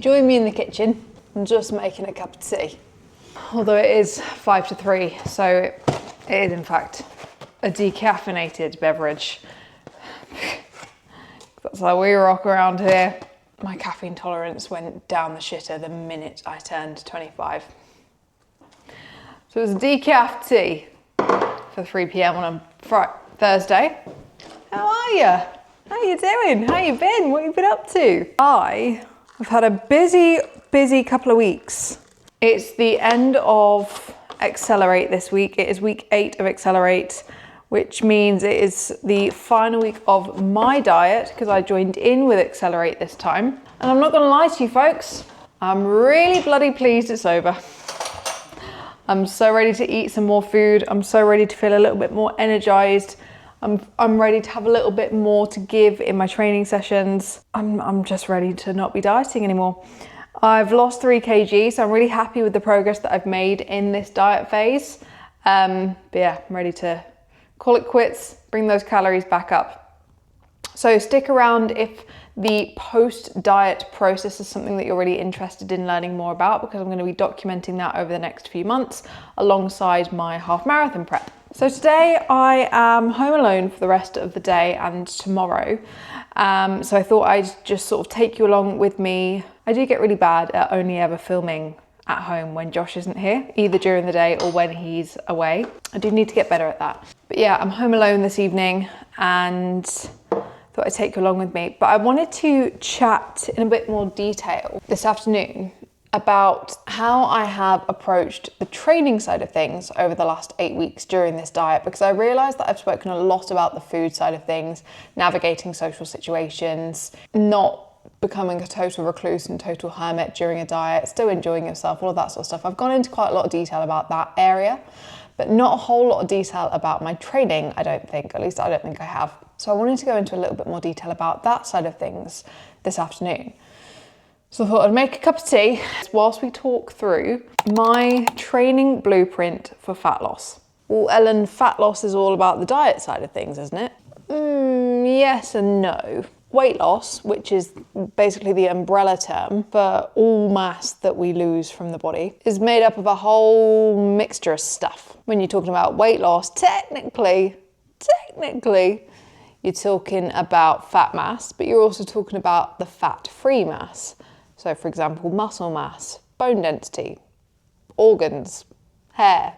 join me in the kitchen. I'm just making a cup of tea. Although it is 5 to 3, so it is in fact a decaffeinated beverage. That's how we rock around here. My caffeine tolerance went down the shitter the minute I turned 25. So it's a decaf tea for 3 p.m. on a Thursday. How are you? How you doing? How you been? What have you been up to? I have had a busy couple of weeks. It's the end of Accelerate this week. It is week 8 of Accelerate, which means it is the final week of my diet because I joined in with Accelerate this time. And I'm not gonna lie to you folks, I'm really bloody pleased it's over. I'm so ready to eat some more food. I'm so ready to feel a little bit more energized. I'm ready to have a little bit more to give in my training sessions. I'm just ready to not be dieting anymore. I've lost 3 kg, so I'm really happy with the progress that I've made in this diet phase. But yeah, I'm ready to call it quits, bring those calories back up. So stick around if the post-diet process is something that you're really interested in learning more about, because I'm going to be documenting that over the next few months alongside my half marathon prep. So today I am home alone for the rest of the day and tomorrow. So I thought I'd just sort of take you along with me. I do get really bad at only ever filming at home when Josh isn't here, either during the day or when he's away. I do need to get better at that. But yeah, I'm home alone this evening and thought I'd take you along with me. But I wanted to chat in a bit more detail this afternoon about how I have approached the training side of things over the last 8 weeks during this diet, because I realised that I've spoken a lot about the food side of things, navigating social situations, not becoming a total recluse and total hermit during a diet, still enjoying yourself, all of that sort of stuff. I've gone into quite a lot of detail about that area, but not a whole lot of detail about my training, I don't think. At least I don't think I have. So I wanted to go into a little bit more detail about that side of things this afternoon. So I thought I'd make a cup of tea whilst we talk through my training blueprint for fat loss. Well, Ellen, fat loss is all about the diet side of things, isn't it? Yes and no. Weight loss, which is basically the umbrella term for all mass that we lose from the body, is made up of a whole mixture of stuff. When you're talking about weight loss, technically, you're talking about fat mass, but you're also talking about the fat-free mass. So for example, muscle mass, bone density, organs, hair,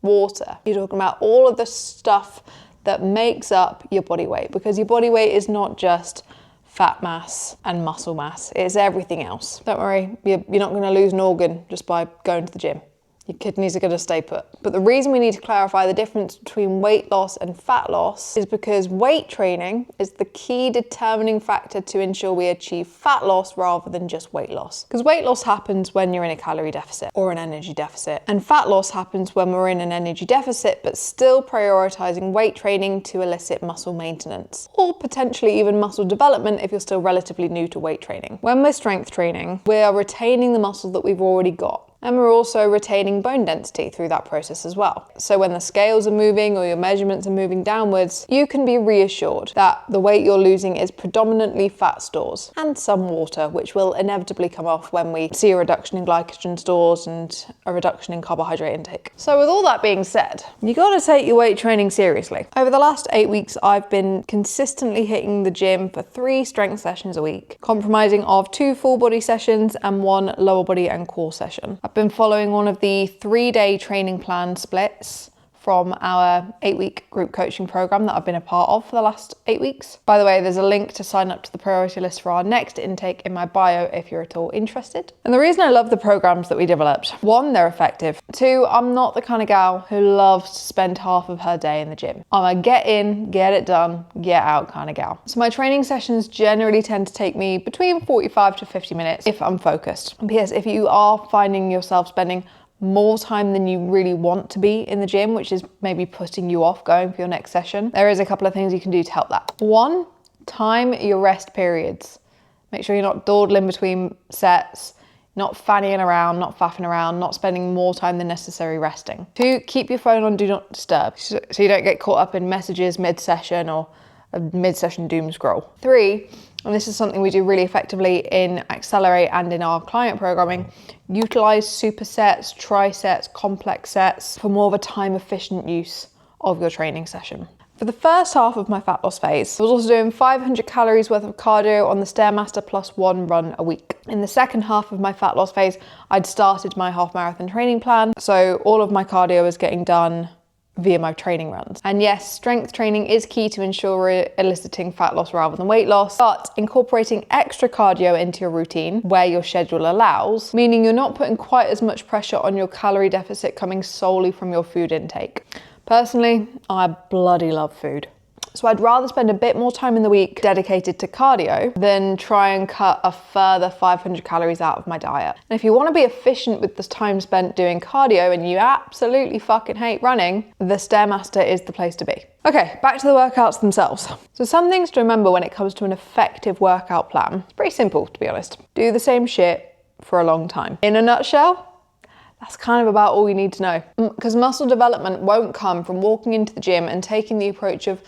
water. You're talking about all of the stuff that makes up your body weight, because your body weight is not just fat mass and muscle mass, it's everything else. Don't worry, you're not going to lose an organ just by going to the gym. Your kidneys are going to stay put. But the reason we need to clarify the difference between weight loss and fat loss is because weight training is the key determining factor to ensure we achieve fat loss rather than just weight loss. Because weight loss happens when you're in a calorie deficit or an energy deficit, and fat loss happens when we're in an energy deficit but still prioritizing weight training to elicit muscle maintenance, or potentially even muscle development if you're still relatively new to weight training. When we're strength training, we are retaining the muscle that we've already got. And we're also retaining bone density through that process as well. So when the scales are moving or your measurements are moving downwards, you can be reassured that the weight you're losing is predominantly fat stores and some water, which will inevitably come off when we see a reduction in glycogen stores and a reduction in carbohydrate intake. So with all that being said, you gotta take your weight training seriously. Over the last 8 weeks, I've been consistently hitting the gym for 3 strength sessions a week, comprising of 2 full body sessions and 1 lower body and core session. I've been following one of the 3-day training plan splits from our 8-week group coaching program that I've been a part of for the last 8 weeks. By the way, there's a link to sign up to the priority list for our next intake in my bio if you're at all interested. And the reason I love the programs that we developed: 1, they're effective. 2, I'm not the kind of gal who loves to spend half of her day in the gym. I'm a get in, get it done, get out kind of gal. So my training sessions generally tend to take me between 45 to 50 minutes if I'm focused. And P.S. if you are finding yourself spending more time than you really want to be in the gym, which is maybe putting you off going for your next session, there is a couple of things you can do to help that. 1, time your rest periods. Make sure you're not dawdling between sets, not fannying around, not faffing around, not spending more time than necessary resting. 2, keep your phone on do not disturb so you don't get caught up in messages mid-session or a mid-session doom scroll. 3, and this is something we do really effectively in Accelerate and in our client programming, utilize supersets, trisets, complex sets for more of a time-efficient use of your training session. For the first half of my fat loss phase, I was also doing 500 calories worth of cardio on the Stairmaster plus 1 run a week. In the second half of my fat loss phase, I'd started my half marathon training plan, so all of my cardio was getting done via my training runs. And yes, strength training is key to ensure we're eliciting fat loss rather than weight loss, but incorporating extra cardio into your routine where your schedule allows, meaning you're not putting quite as much pressure on your calorie deficit coming solely from your food intake. Personally, I bloody love food. So I'd rather spend a bit more time in the week dedicated to cardio than try and cut a further 500 calories out of my diet. And if you want to be efficient with the time spent doing cardio and you absolutely fucking hate running, the Stairmaster is the place to be. Okay, back to the workouts themselves. So some things to remember when it comes to an effective workout plan. It's pretty simple, to be honest. Do the same shit for a long time. In a nutshell, that's kind of about all you need to know. Because muscle development won't come from walking into the gym and taking the approach of,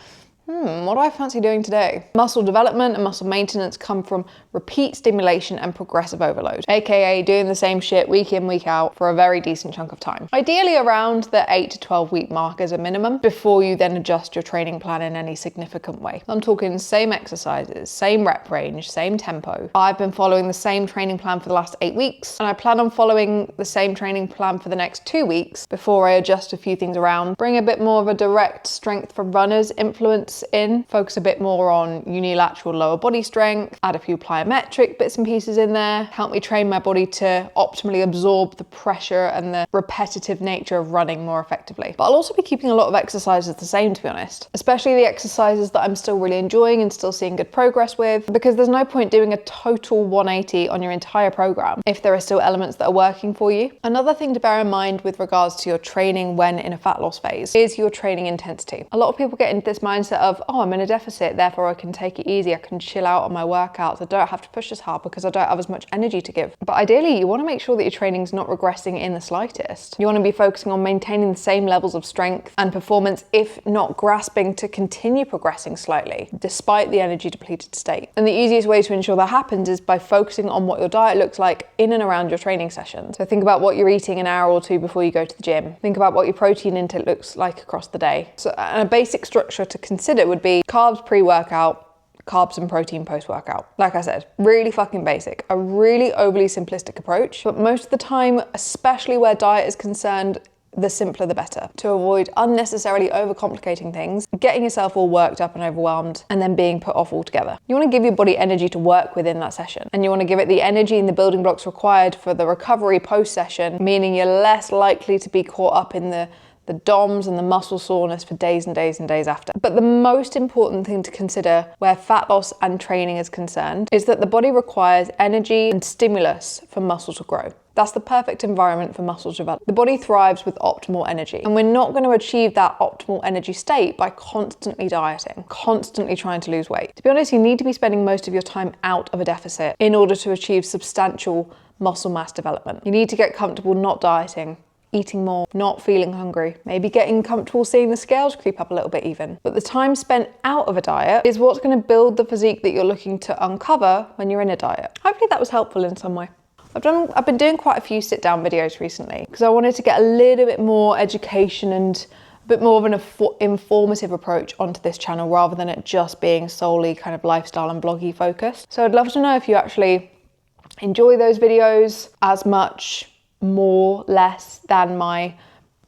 what do I fancy doing today? Muscle development and muscle maintenance come from repeat stimulation and progressive overload, aka doing the same shit week in, week out for a very decent chunk of time. Ideally around the 8 to 12 week mark as a minimum before you then adjust your training plan in any significant way. I'm talking same exercises, same rep range, same tempo. I've been following the same training plan for the last 8 weeks, and I plan on following the same training plan for the next 2 weeks before I adjust a few things around, bring a bit more of a direct strength for runners influence in, focus a bit more on unilateral lower body strength, add a few plyometric bits and pieces in there, help me train my body to optimally absorb the pressure and the repetitive nature of running more effectively. But I'll also be keeping a lot of exercises the same, to be honest, especially the exercises that I'm still really enjoying and still seeing good progress with, because there's no point doing a total 180 on your entire program if there are still elements that are working for you. Another thing to bear in mind with regards to your training when in a fat loss phase is your training intensity. A lot of people get into this mindset of, oh, I'm in a deficit, therefore I can take it easy, I can chill out on my workouts, I don't have to push as hard because I don't have as much energy to give. But ideally, you want to make sure that your training's not regressing in the slightest. You want to be focusing on maintaining the same levels of strength and performance, if not grasping to continue progressing slightly, despite the energy depleted state. And the easiest way to ensure that happens is by focusing on what your diet looks like in and around your training session. So think about what you're eating an hour or two before you go to the gym. Think about what your protein intake looks like across the day. So a basic structure to consider would be carbs pre-workout, carbs and protein post-workout. Like I said, really fucking basic, a really overly simplistic approach, but most of the time, especially where diet is concerned, the simpler the better, to avoid unnecessarily overcomplicating things, getting yourself all worked up and overwhelmed, and then being put off altogether. You want to give your body energy to work within that session, and you want to give it the energy and the building blocks required for the recovery post-session, meaning you're less likely to be caught up in the DOMs and the muscle soreness for days and days and days after. But the most important thing to consider where fat loss and training is concerned is that the body requires energy and stimulus for muscle to grow. That's the perfect environment for muscle to develop. The body thrives with optimal energy, and we're not going to achieve that optimal energy state by constantly dieting, constantly trying to lose weight. To be honest, you need to be spending most of your time out of a deficit in order to achieve substantial muscle mass development. You need to get comfortable not dieting, eating more, not feeling hungry, maybe getting comfortable seeing the scales creep up a little bit even. But the time spent out of a diet is what's going to build the physique that you're looking to uncover when you're in a diet. Hopefully that was helpful in some way. I've been doing quite a few sit down videos recently because I wanted to get a little bit more education and a bit more of an informative approach onto this channel rather than it just being solely kind of lifestyle and bloggy focused. So I'd love to know if you actually enjoy those videos as much, more, less than my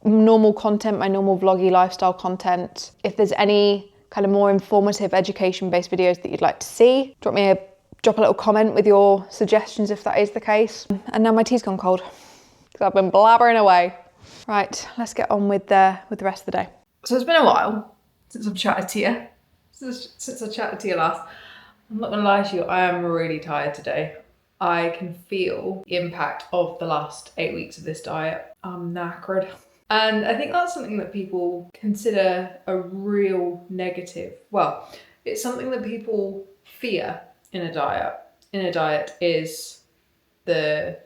normal content, my normal vloggy lifestyle content. If there's any kind of more informative education-based videos that you'd like to see, drop a little comment with your suggestions if that is the case. And now my tea's gone cold because I've been blabbering away. Right, let's get on with the rest of the day. So it's been a while since I've chatted to you. Since I chatted to you last. I'm not gonna lie to you, I am really tired today. I can feel the impact of the last 8 weeks of this diet. I'm knackered. And I think that's something that people consider a real negative. Well, it's something that people fear in a diet. In a diet is the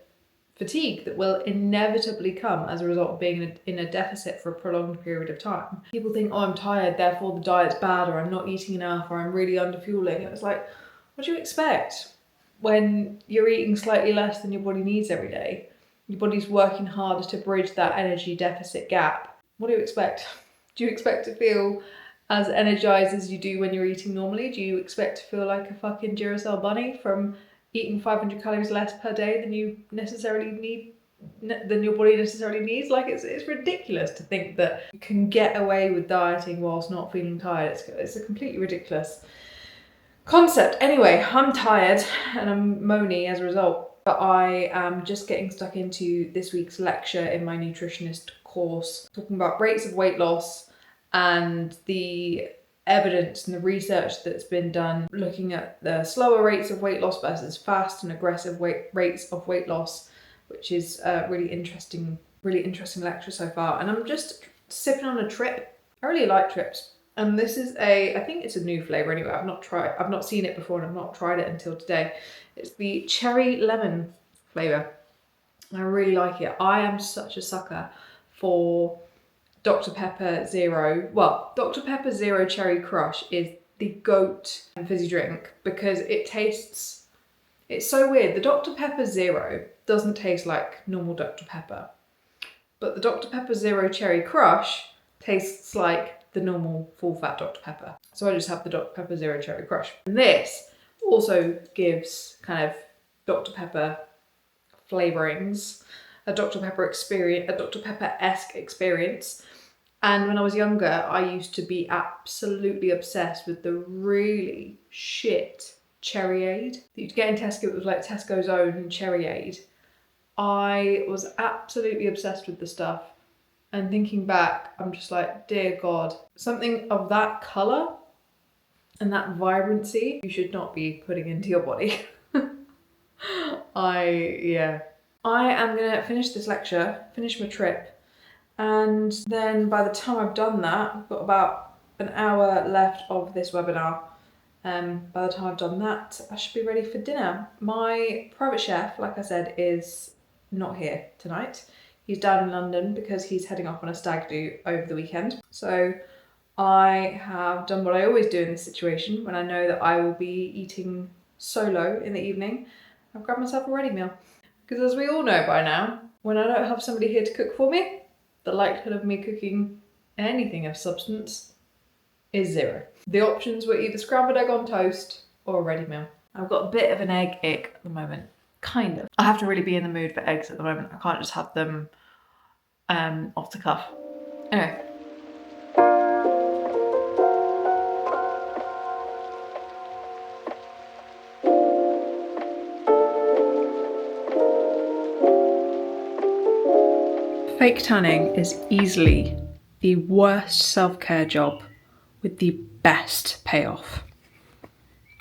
fatigue that will inevitably come as a result of being in a deficit for a prolonged period of time. People think, oh, I'm tired, therefore the diet's bad, or I'm not eating enough, or I'm really underfueling. And it's like, what do you expect when you're eating slightly less than your body needs every day? Your body's working harder to bridge that energy deficit gap. What do you expect? Do you expect to feel as energized as you do when you're eating normally? Do you expect to feel like a fucking Duracell bunny from eating 500 calories less per day than you necessarily need, than your body necessarily needs? Like, it's ridiculous to think that you can get away with dieting whilst not feeling tired. It's a completely ridiculous concept. Anyway, I'm tired and I'm moany as a result, but I am just getting stuck into this week's lecture in my nutritionist course, talking about rates of weight loss and the evidence and the research that's been done looking at the slower rates of weight loss versus fast and aggressive rates of weight loss, which is a really interesting lecture so far. And I'm just sipping on a trip. I really like trips. And this is I think it's a new flavour anyway. I've not seen it before and I've not tried it until today. It's the cherry lemon flavour. I really like it. I am such a sucker for Dr. Pepper Zero. Well, Dr. Pepper Zero Cherry Crush is the GOAT fizzy drink because it's so weird. The Dr. Pepper Zero doesn't taste like normal Dr. Pepper, but the Dr. Pepper Zero Cherry Crush tastes like the normal full fat Dr. Pepper. So I just have the Dr. Pepper Zero Cherry Crush. And this also gives kind of Dr. Pepper flavourings, a Dr. Pepper experience, a Dr. Pepper-esque experience. And when I was younger, I used to be absolutely obsessed with the really shit Cherryade that you'd get in Tesco. It was like Tesco's own Cherryade. I was absolutely obsessed with the stuff. And thinking back, I'm just like, dear God, something of that colour and that vibrancy you should not be putting into your body. I am gonna finish this lecture, finish my trip, and then by the time I've done that, I've got about an hour left of this webinar. By the time I've done that, I should be ready for dinner. My private chef, like I said, is not here tonight. He's down in London because he's heading off on a stag do over the weekend. So I have done what I always do in this situation when I know that I will be eating solo in the evening. I've grabbed myself a ready meal. Because as we all know by now, when I don't have somebody here to cook for me, the likelihood of me cooking anything of substance is zero. The options were either scrambled egg on toast or a ready meal. I've got a bit of an egg ick at the moment. Kind of. I have to really be in the mood for eggs at the moment. I can't just have them off the cuff. Anyway. Fake tanning is easily the worst self-care job with the best payoff.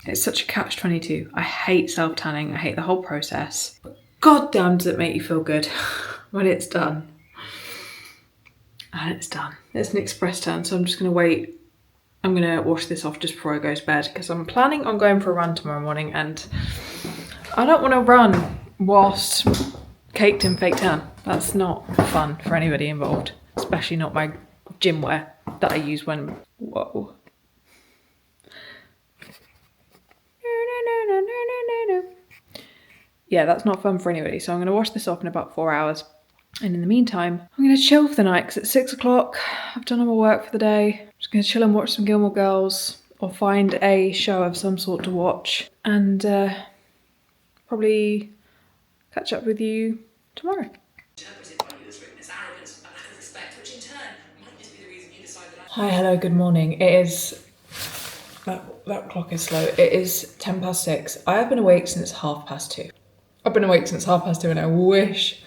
It's such a catch-22. I hate self-tanning, I hate the whole process. But goddamn does it make you feel good when it's done. And it's done. It's an express tan, so I'm just gonna wait. I'm gonna wash this off just before I go to bed because I'm planning on going for a run tomorrow morning and I don't wanna run whilst caked in fake tan. That's not fun for anybody involved, especially not my gym wear that I use when, whoa. Yeah, that's not fun for anybody. So I'm going to wash this off in about 4 hours. And in the meantime, I'm going to chill for the night because it's 6 o'clock. I've done all my work for the day. I'm just going to chill and watch some Gilmore Girls or find a show of some sort to watch. And probably catch up with you tomorrow. Hi, hello, good morning. It is, that clock is slow. It is 6:10. I have been awake since 2:30. I've been awake since 2:30 and I wish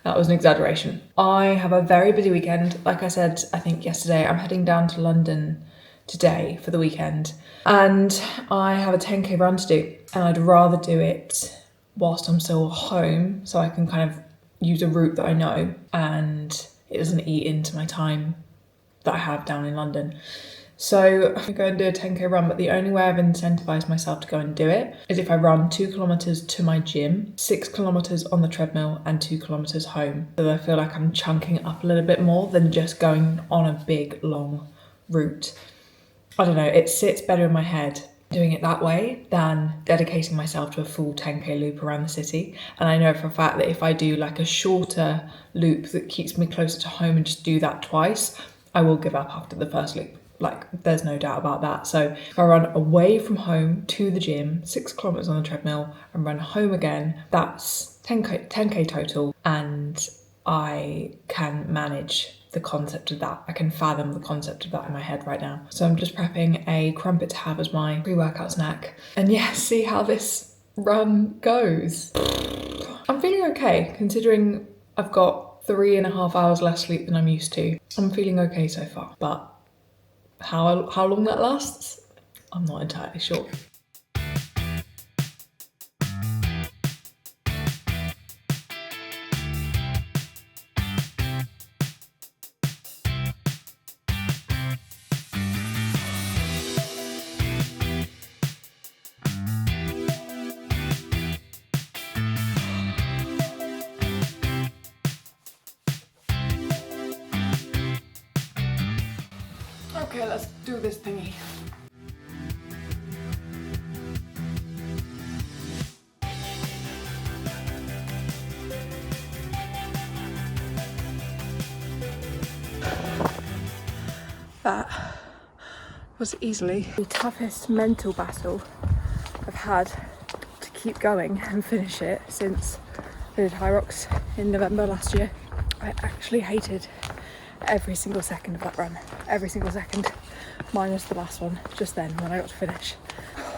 that was an exaggeration. I have a very busy weekend. Like I said, I think yesterday, I'm heading down to London today for the weekend and I have a 10k run to do and I'd rather do it whilst I'm still home so I can kind of use a route that I know and it doesn't eat into my time that I have down in London. So I go and do a 10k run, but the only way I've incentivized myself to go and do it is if I run 2 kilometers to my gym, 6 kilometers on the treadmill and 2 kilometers home. So I feel like I'm chunking it up a little bit more than just going on a big long route. I don't know, it sits better in my head doing it that way than dedicating myself to a full 10k loop around the city. And I know for a fact that if I do like a shorter loop that keeps me closer to home and just do that twice, I will give up after the first loop. Like, there's no doubt about that. So if I run away from home to the gym, 6 kilometers on the treadmill, and run home again, that's 10k total, and I can manage the concept of that. I can fathom the concept of that in my head right now. So I'm just prepping a crumpet to have as my pre-workout snack. And yeah, see how this run goes. I'm feeling okay, considering I've got 3.5 hours less sleep than I'm used to. I'm feeling okay so far, but how long that lasts, I'm not entirely sure. Okay, let's do this thingy. That was easily the toughest mental battle I've had to keep going and finish it since I did High Rocks in November last year. I actually hated every single second of that run. Every single second, minus the last one, just then when I got to finish.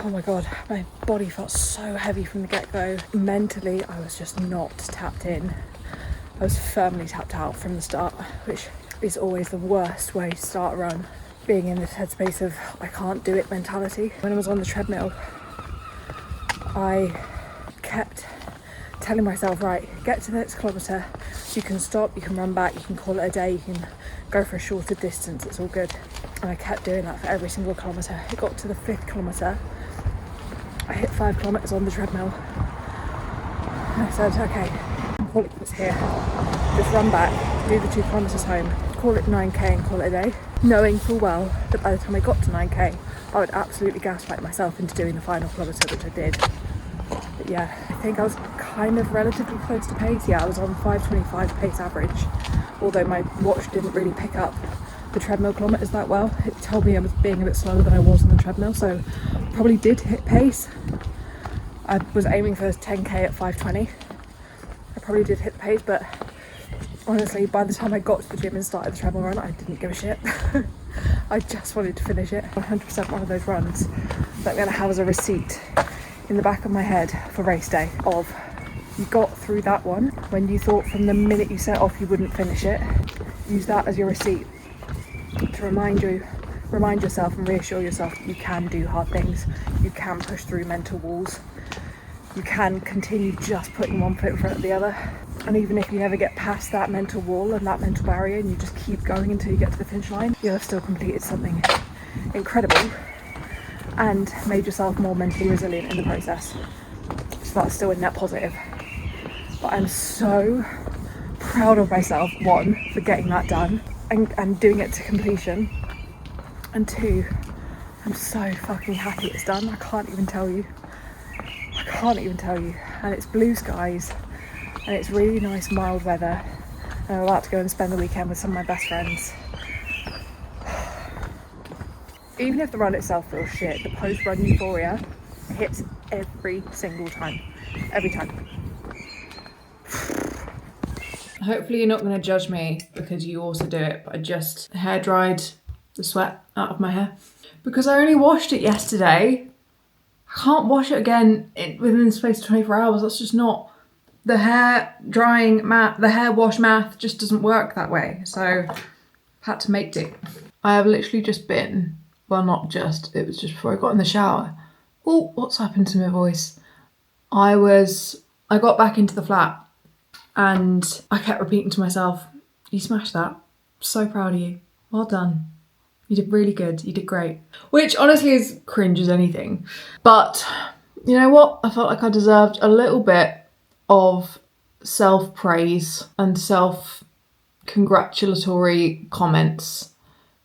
Oh my god, my body felt so heavy from the get-go. Mentally, I was just not tapped in. I was firmly tapped out from the start, which is always the worst way to start a run. Being in this headspace of I can't do it mentality. When I was on the treadmill, I kept telling myself, right, get to the next kilometre, you can stop, you can run back, you can call it a day, you can go for a shorter distance, it's all good. And I kept doing that for every single kilometre. It got to the 5th kilometre, I hit 5 kilometres on the treadmill, and I said, okay, call it quits here, just run back, do the 2 kilometres home, call it 9k and call it a day, knowing full well that by the time I got to 9k, I would absolutely gaslight myself into doing the final kilometre, which I did. But yeah, I think I was kind of relatively close to pace. Yeah, I was on 5:25 pace average, although my watch didn't really pick up the treadmill kilometres that well. It told me I was being a bit slower than I was on the treadmill, so probably did hit pace. I was aiming for 10k at 5:20. I probably did hit the pace, but honestly, by the time I got to the gym and started the treadmill run, I didn't give a shit. I just wanted to finish it. 100% one of those runs that I'm going to have as a receipt in the back of my head for race day of you got through that one when you thought from the minute you set off you wouldn't finish it. Use that as your receipt to remind yourself and reassure yourself that you can do hard things, you can push through mental walls, you can continue just putting one foot in front of the other. And even if you never get past that mental wall and that mental barrier and you just keep going until you get to the finish line, you'll have still completed something incredible and made yourself more mentally resilient in the process. So that's still a net positive. But I'm so proud of myself, 1, for getting that done and doing it to completion, and 2, I'm so fucking happy it's done. I can't even tell you. And it's blue skies and it's really nice mild weather, and I'm about to go and spend the weekend with some of my best friends. Even if the run itself feels shit, the post-run euphoria hits every single time. Every time. Hopefully you're not going to judge me because you also do it, but I just hair dried the sweat out of my hair. Because I only washed it yesterday, I can't wash it again within the space of 24 hours. That's just not... The hair drying math, the hair wash math just doesn't work that way. So I've had to make do. I have literally just been... Well, not just, it was just before I got in the shower. Oh, what's happened to my voice? I got back into the flat and I kept repeating to myself, you smashed that. So proud of you. Well done. You did really good. You did great. Which honestly is cringe as anything. But you know what? I felt like I deserved a little bit of self-praise and self-congratulatory comments,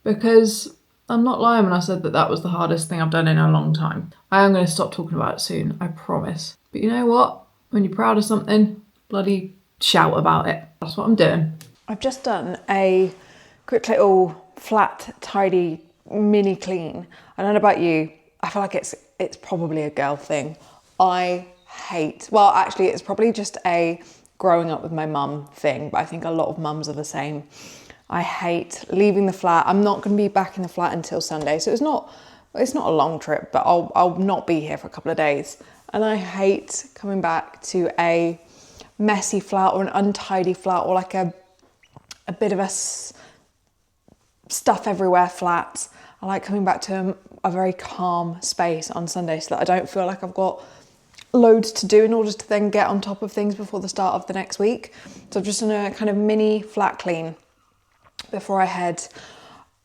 because I'm not lying when I said that that was the hardest thing I've done in a long time. I am going to stop talking about it soon, I promise. But you know what? When you're proud of something, bloody shout about it. That's what I'm doing. I've just done a quick little flat, tidy mini clean. I don't know about you, I feel like it's probably a girl thing. I hate, well, actually it's probably just a growing up with my mum thing, but I think a lot of mums are the same. I hate leaving the flat. I'm not going to be back in the flat until Sunday, so it's not a long trip, but I'll not be here for a couple of days. And I hate coming back to a messy flat or an untidy flat, or like a bit of a stuff everywhere flat. I like coming back to a very calm space on Sunday so that I don't feel like I've got loads to do in order to then get on top of things before the start of the next week. So I've just done a kind of mini flat clean before I head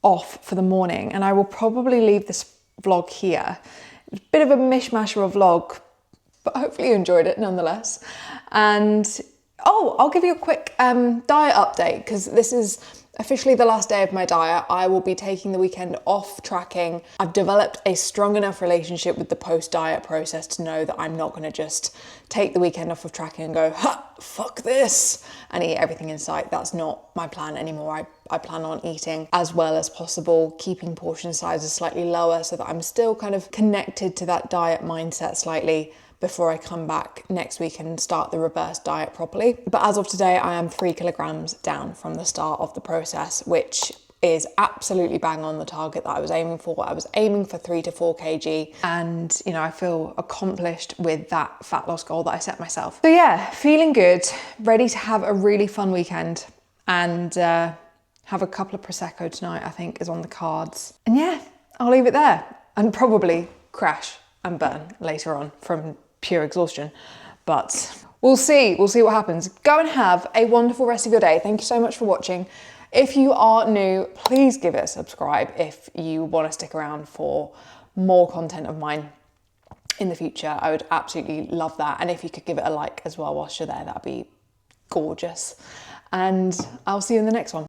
off for the morning, and I will probably leave this vlog here. It's a bit of a mishmash of a vlog, but hopefully you enjoyed it nonetheless. And I'll give you a quick diet update, because this is officially the last day of my diet. I will be taking the weekend off tracking. I've developed a strong enough relationship with the post-diet process to know that I'm not going to just take the weekend off of tracking and go, ha, fuck this, and eat everything in sight. That's not my plan anymore. I plan on eating as well as possible, keeping portion sizes slightly lower so that I'm still kind of connected to that diet mindset slightly before I come back next week and start the reverse diet properly. But as of today, I am 3 kilograms down from the start of the process, which is absolutely bang on the target that I was aiming for. I was aiming for 3 to 4 kg, and you know, I feel accomplished with that fat loss goal that I set myself. So yeah, feeling good, ready to have a really fun weekend, and have a couple of Prosecco tonight, I think is on the cards. And yeah, I'll leave it there, and probably crash and burn later on from pure exhaustion, but we'll see what happens. Go and have a wonderful rest of your day. Thank you so much for watching. If you are new, please give it a subscribe if you want to stick around for more content of mine in the future. I would absolutely love that, and if you could give it a like as well whilst you're there, that'd be gorgeous. And I'll see you in the next one.